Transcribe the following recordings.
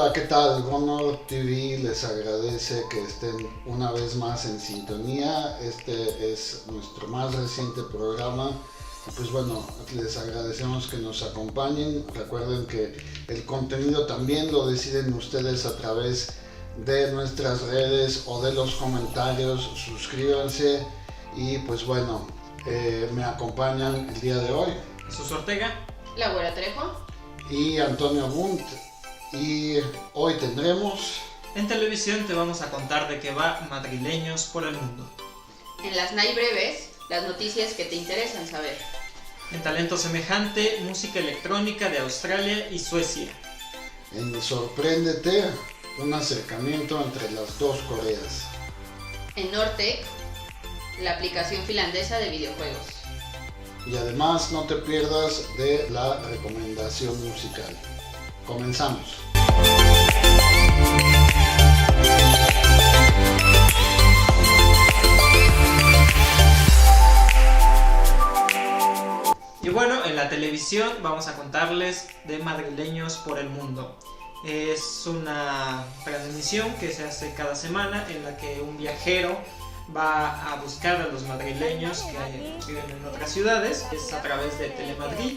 Hola, ¿qué tal? Gonor TV les agradece que estén una vez más en sintonía. Este es nuestro más reciente programa. Pues bueno, les agradecemos que nos acompañen. Recuerden que el contenido también lo deciden ustedes a través de nuestras redes o de los comentarios. Suscríbanse y pues bueno, me acompañan el día de hoy Jesús Ortega, Laura Trejo y Antonio Bunt. Y hoy tendremos... En televisión te vamos a contar de qué va Madrileños por el Mundo. En las NAI breves, las noticias que te interesan saber. En Talento Semejante, música electrónica de Australia y Suecia. En Sorpréndete, un acercamiento entre las dos Coreas. En Nortec, la aplicación finlandesa de videojuegos. Y además no te pierdas de la recomendación musical. Comenzamos. Y bueno, en la televisión vamos a contarles de Madrileños por el Mundo. Es una transmisión que se hace cada semana en la que un viajero va a buscar a los madrileños que viven en otras ciudades. Es a través de Telemadrid.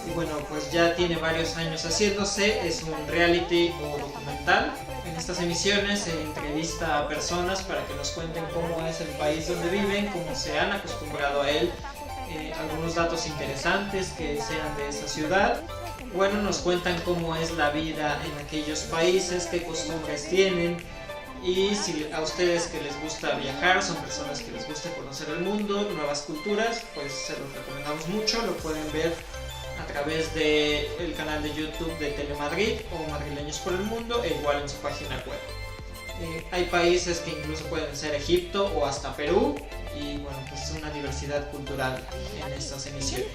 Y bueno, pues ya tiene varios años haciéndose, es un reality o documental. En estas emisiones se entrevista a personas para que nos cuenten cómo es el país donde viven, cómo se han acostumbrado a él, algunos datos interesantes que sean de esa ciudad. Bueno, nos cuentan cómo es la vida en aquellos países, qué costumbres tienen. Y si a ustedes que les gusta viajar, son personas que les gusta conocer el mundo, nuevas culturas, pues se los recomendamos mucho, lo pueden ver a través del canal de YouTube de Telemadrid o Madrileños por el Mundo, e igual en su página web. Hay países que incluso pueden ser Egipto o hasta Perú, y bueno, pues una diversidad cultural en estas emisiones.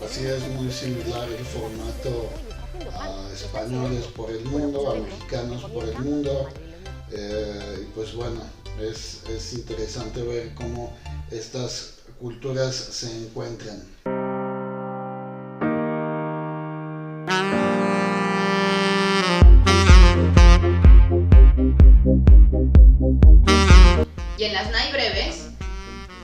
Así es, muy similar el formato a españoles por el mundo, a mexicanos por el mundo. Y pues bueno, es interesante ver cómo estas culturas se encuentran. Y en las NAI breves,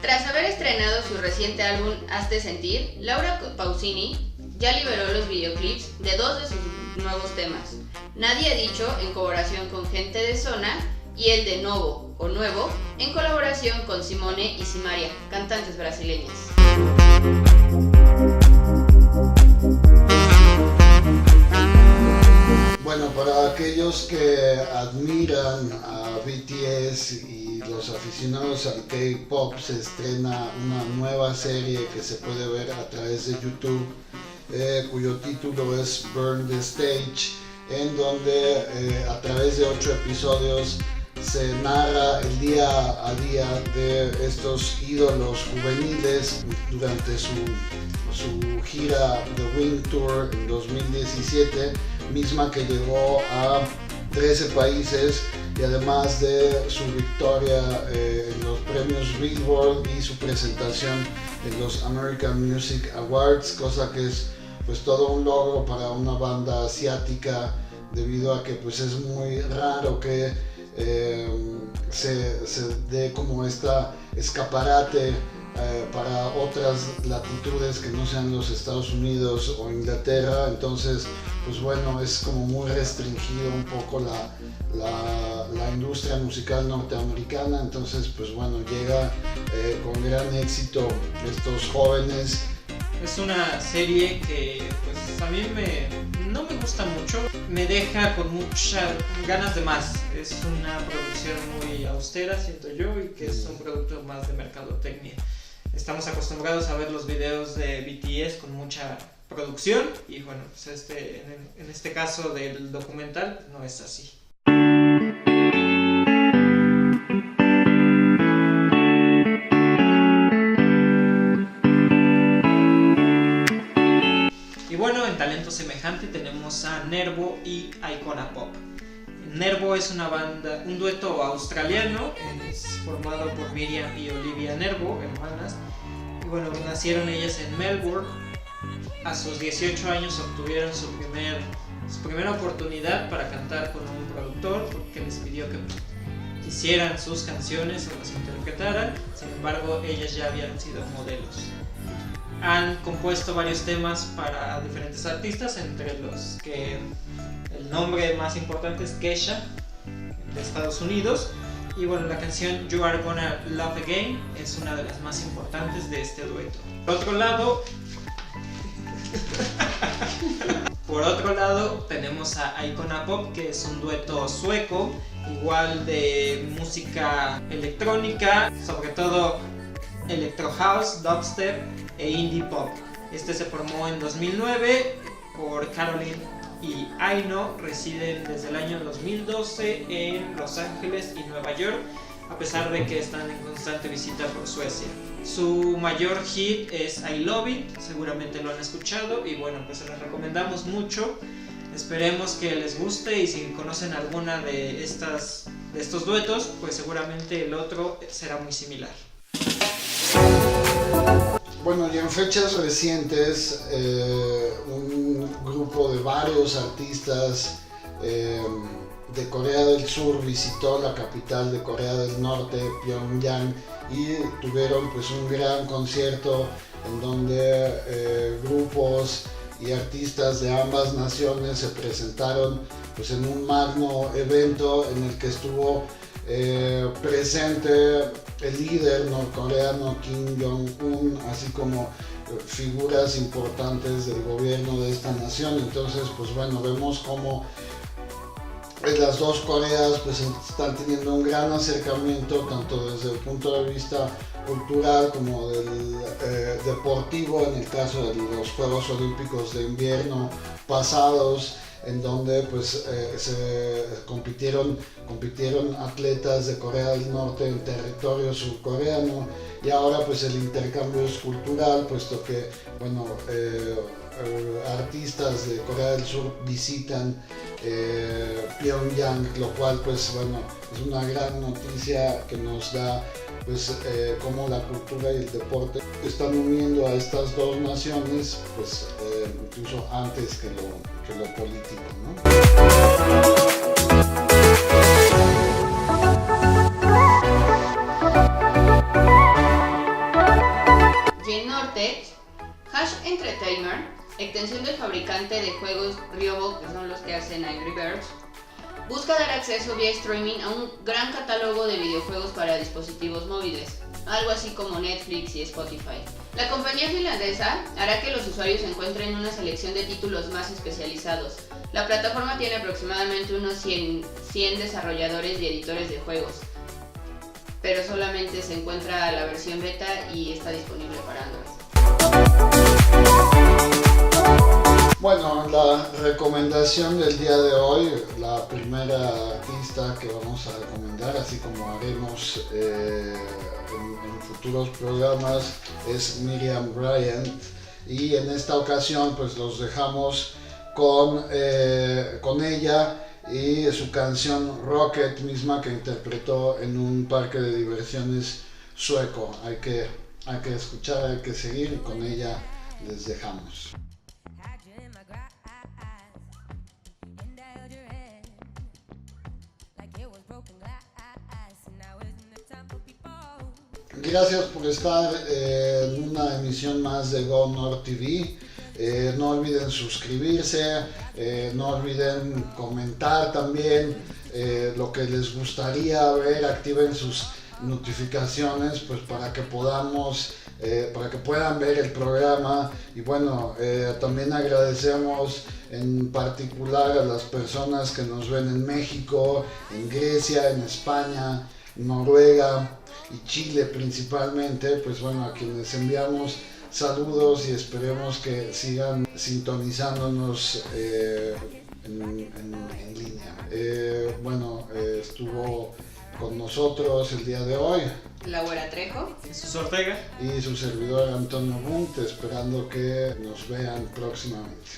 tras haber estrenado su reciente álbum Hazte Sentir, Laura Pausini ya liberó los videoclips de dos de sus nuevos temas. Nadie ha dicho, en colaboración con Gente de Zona, y el de Novo o Nuevo, en colaboración con Simone y Simaria, cantantes brasileñas. Bueno, para aquellos que admiran a BTS y los aficionados al K-pop, se estrena una nueva serie que se puede ver a través de YouTube, cuyo título es Burn the Stage, en donde a través de 8 episodios se narra el día a día de estos ídolos juveniles durante su gira The Wing Tour en 2017, misma que llegó a 13 países, y además de su victoria en los premios Billboard y su presentación en los American Music Awards, cosa que es pues todo un logro para una banda asiática, debido a que pues es muy raro que se dé como esta escaparate para otras latitudes que no sean los Estados Unidos o Inglaterra. Entonces pues bueno, es como muy restringido un poco la industria musical norteamericana. Entonces pues bueno, llega con gran éxito estos jóvenes. Es una serie que pues a mí no me gusta mucho, me deja con muchas ganas de más. Es una producción muy austera, siento yo, y que es un producto más de mercadotecnia. Estamos acostumbrados a ver los videos de BTS con mucha producción, y bueno, pues en este caso del documental no es así. Y bueno, en Talento Semejante tenemos a Nervo y Icona Pop. Nervo es una banda, un dueto australiano, es formado por Miriam y Olivia Nervo, hermanas. Y bueno, nacieron ellas en Melbourne. A sus 18 años obtuvieron su primer su primera oportunidad para cantar con un productor, que les pidió que hicieran sus canciones o las interpretaran. Sin embargo, ellas ya habían sido modelos. Han compuesto varios temas para diferentes artistas, entre los que el nombre más importante es Kesha, de Estados Unidos. Y bueno, la canción You Are Gonna Love Again es una de las más importantes de este dueto. Por otro lado, tenemos a Icona Pop, que es un dueto sueco, igual de música electrónica, sobre todo electro house, dubstep e indie pop. Este se formó en 2009 por Caroline y Aino. Residen desde el año 2012 en Los Ángeles y Nueva York, a pesar de que están en constante visita por Suecia. Su mayor hit es I Love It, seguramente lo han escuchado y bueno, pues se los recomendamos mucho. Esperemos que les guste, y si conocen alguna de estos duetos, pues seguramente el otro será muy similar. Bueno, y en fechas recientes, un grupo de varios artistas de Corea del Sur visitó la capital de Corea del Norte, Pyongyang, y tuvieron pues un gran concierto en donde grupos y artistas de ambas naciones se presentaron pues en un magno evento en el que estuvo presente el líder norcoreano Kim Jong-un, así como figuras importantes del gobierno de esta nación. Entonces, pues bueno, vemos cómo las dos Coreas pues están teniendo un gran acercamiento, tanto desde el punto de vista cultural como del deportivo, en el caso de los Juegos Olímpicos de Invierno pasados, en donde pues se compitieron atletas de Corea del Norte en territorio surcoreano, y ahora pues el intercambio es cultural, puesto que bueno, artistas de Corea del Sur visitan Pyongyang, lo cual pues bueno, es una gran noticia que nos da pues cómo la cultura y el deporte están uniendo a estas dos naciones, pues incluso antes que lo político, ¿no? G-Nortec, Hash Entertainment, extensión del fabricante de juegos Ryobo, que son los que hacen Angry Birds, busca dar acceso vía streaming a un gran catálogo de videojuegos para dispositivos móviles, algo así como Netflix y Spotify. La compañía finlandesa hará que los usuarios encuentren una selección de títulos más especializados. La plataforma tiene aproximadamente unos 100 desarrolladores y editores de juegos, pero solamente se encuentra la versión beta y está disponible para Android. Bueno, la recomendación del día de hoy, la primera artista que vamos a recomendar, así como haremos en futuros programas, es Miriam Bryant, y en esta ocasión pues los dejamos con ella y su canción Rocket, misma que interpretó en un parque de diversiones sueco. Hay que escuchar, hay que seguir, y con ella les dejamos. Gracias por estar en una emisión más de Go Nord TV. No olviden suscribirse, no olviden comentar también lo que les gustaría ver, activen sus notificaciones pues para que puedan ver el programa. Y bueno, también agradecemos en particular a las personas que nos ven en México, en Grecia, en España, Noruega y Chile principalmente, pues bueno, a quienes enviamos saludos y esperemos que sigan sintonizándonos en línea. Estuvo con nosotros el día de hoy Laura Trejo, Jesús Ortega y su servidor Antonio Bunt, esperando que nos vean próximamente.